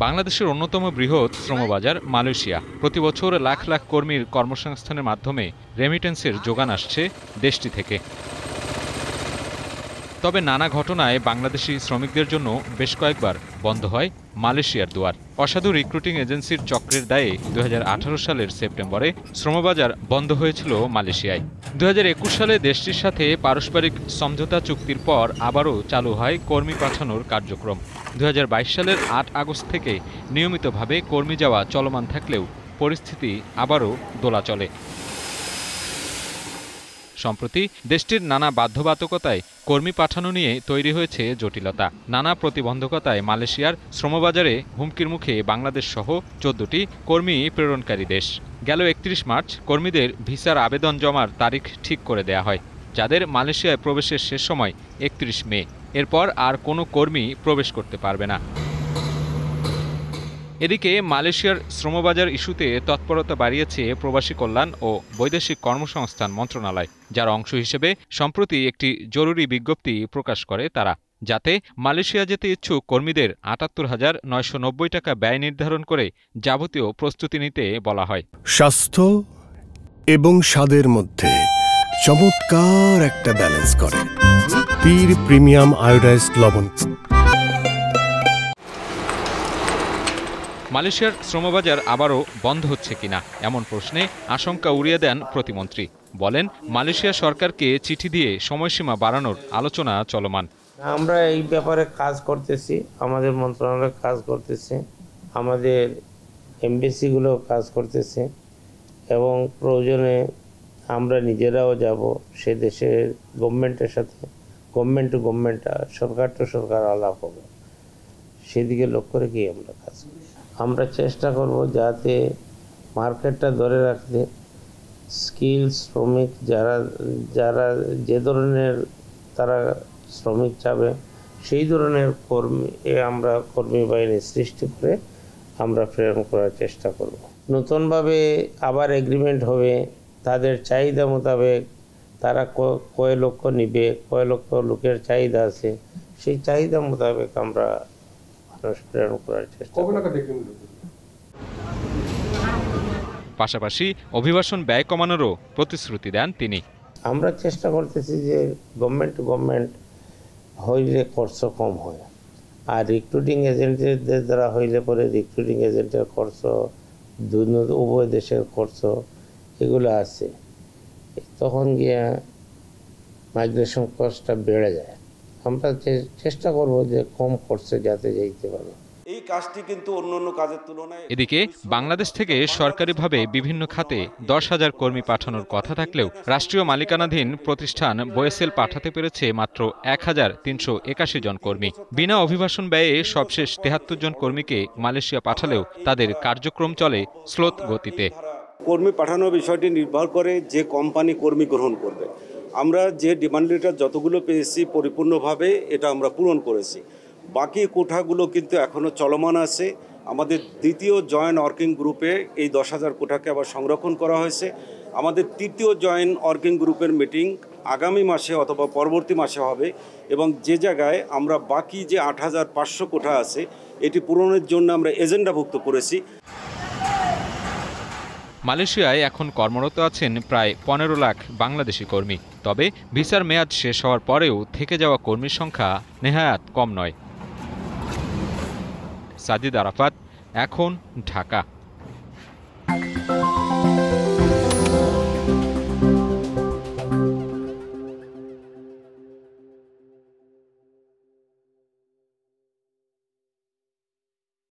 বাংলাদেশের অন্যতম বৃহৎ শ্রমবাজার মালয়েশিয়া। প্রতি বছর লাখ লাখ কর্মীর কর্মসংস্থানের মাধ্যমে রেমিটেন্সের যোগান আসছে দেশটি থেকে। তবে নানা ঘটনায় বাংলাদেশি শ্রমিকদের জন্য বেশ কয়েকবার বন্ধ হয় মালয়েশিয়ার দুয়ার। অসাধু রিক্রুটিং এজেন্সির চক্রের দায়ে 2018 সালের সেপ্টেম্বরে শ্রমবাজার বন্ধ হয়েছিল মালয়েশিয়ায়। 2021 সালে দেশটির সাথে পারস্পরিক সমঝোতা চুক্তির পর আবারও চালু হয় কর্মী পাঠানোর কার্যক্রম। 2022 সালের 8 আগস্ট থেকে নিয়মিতভাবে কর্মী যাওয়া চলমান থাকলেও পরিস্থিতি আবারও দোলাচলে। সম্প্রতি দেশটির নানা বাধ্যবাধকতায় কর্মী পাঠানো নিয়ে তৈরি হয়েছে জটিলতা। নানা প্রতিবন্ধকতায় মালয়েশিয়ার শ্রমবাজারে হুমকির মুখে বাংলাদেশ সহ 14টি কর্মী প্রেরণকারী দেশ। গেল 31 মার্চ কর্মীদের ভিসার আবেদন জমার তারিখ ঠিক করে দেয়া হয়, যাদের মালয়েশিয়ায় প্রবেশের শেষ সময় 31 মে। এরপর আর কোনো কর্মী প্রবেশ করতে পারবে না। এদিকে মালয়েশিয়ার শ্রমবাজার ইস্যুতে তৎপরতা বাড়িয়েছে প্রবাসী কল্যাণ ও বৈদেশিক কর্মসংস্থান মন্ত্রণালয়, যার অংশ হিসেবে সম্প্রতি একটি জরুরি বিজ্ঞপ্তি প্রকাশ করে তারা, যাতে মালয়েশিয়া যেতে ইচ্ছুক কর্মীদের ৭৮,৯৯০ টাকা ব্যয় নির্ধারণ করে যাবতীয় প্রস্তুতি নিতে বলা হয়। স্বাস্থ্য এবং স্বাদের মধ্যে চমৎকার একটা ব্যালেন্স করে পীর প্রিমিয়াম আয়োডাইজড লবণ। মালয়েশিয়ার শ্রমবাজার আবারও বন্ধ হচ্ছে কিনা এমন প্রশ্নে আশঙ্কা উড়িয়ে দেন প্রতিমন্ত্রী। বলেন, মালয়েশিয়া সরকারকে চিঠি দিয়ে সময়সীমা বাড়ানোর আলোচনা চলমান। আমরা এই ব্যাপারে কাজ করতেছি, আমাদের মন্ত্রণালয় কাজ করতেছে, আমাদের এমবেসিগুলো কাজ করতেছে এবং প্রয়োজনে আমরা নিজেরাও যাব সে দেশের গভর্নমেন্টের সাথে, গভর্নমেন্ট টু গভর্নমেন্ট, সরকার টু সরকার আলাপ হবে, সেদিকে লক্ষ্য রেখেই আমরা কাজ করি। আমরা চেষ্টা করব যাতে মার্কেটটা ধরে রাখতে স্কিল শ্রমিক যারা যে ধরনের তারা শ্রমিক চাবে সেই ধরনের আমরা কর্মী বাহিনী সৃষ্টি করে আমরা প্রেরণ করার চেষ্টা করব। নতুনভাবে আবার এগ্রিমেন্ট হবে, তাদের চাহিদা মোতাবেক তারা কয় লক্ষ নিবে, কয় লক্ষ লোকের চাহিদা আছে, সেই চাহিদা মোতাবেক আমরা প্রেরণ করার চেষ্টা করব। পাশাপাশি অভিবাসন ব্যয় কমানোরও প্রতিশ্রুতি দেন তিনি। আমরা চেষ্টা করতেছি যে গভর্নমেন্ট টু গভর্নমেন্ট হইলে খরচ কম হয়, আর রিক্রুটিং এজেন্টের দ্বারা হইলে পরে রিক্রুটিং এজেন্টের খরচ, উভয় দেশের খরচ এগুলো আছে, তখন গিয়ে মাইগ্রেশন কস্টটা বেড়ে যায়। আমরা চেষ্টা করব যে কম খরচে যাতে যাইতে পারে। এই কাজটি কিন্তু অন্যান্য কাজের তুলনায়। এদিকে বাংলাদেশ থেকে সরকারিভাবে বিভিন্ন খাতে 10,000 কর্মী পাঠানোর কথা থাকলেও রাষ্ট্রীয় মালিকানাধীন প্রতিষ্ঠান বোয়েসেল পাঠাতে পেরেছে মাত্র 1,381 জন কর্মী। বিনা অভিবাসন ব্যয়ে সবশেষ 73 জন কর্মীকে মালয়েশিয়া পাঠালেও তাদের কার্যক্রম চলে স্লোথ গতিতে। কর্মী পাঠানোর বিষয়টি নির্ভর করে যে কোম্পানি কর্মী গ্রহণ করবে। আমরা যে ডিমান্ড লেটার যতগুলো পেয়েছি পরিপূর্ণভাবে এটা আমরা পূরণ করেছি। বাকি কোঠাগুলো কিন্তু এখনও চলমান আছে। আমাদের দ্বিতীয় জয়েন্ট ওয়ার্কিং গ্রুপে এই 10,000 কোঠাকে আবার সংরক্ষণ করা হয়েছে। আমাদের তৃতীয় জয়েন্ট ওয়ার্কিং গ্রুপের মিটিং আগামী মাসে অথবা পরবর্তী মাসে হবে এবং যে জায়গায় আমরা বাকি যে 8,500 কোঠা আছে এটি পূরণের জন্য আমরা এজেন্ডাভুক্ত করেছি। মালয়েশিয়ায় এখন কর্মরত আছেন প্রায় 15 লাখ বাংলাদেশি কর্মী। তবে ভিসার মেয়াদ শেষ হওয়ার পরেও থেকে যাওয়া কর্মীর সংখ্যা নেহায়াত কম নয়। সাজিদ আরাফাত, এখন, ঢাকা।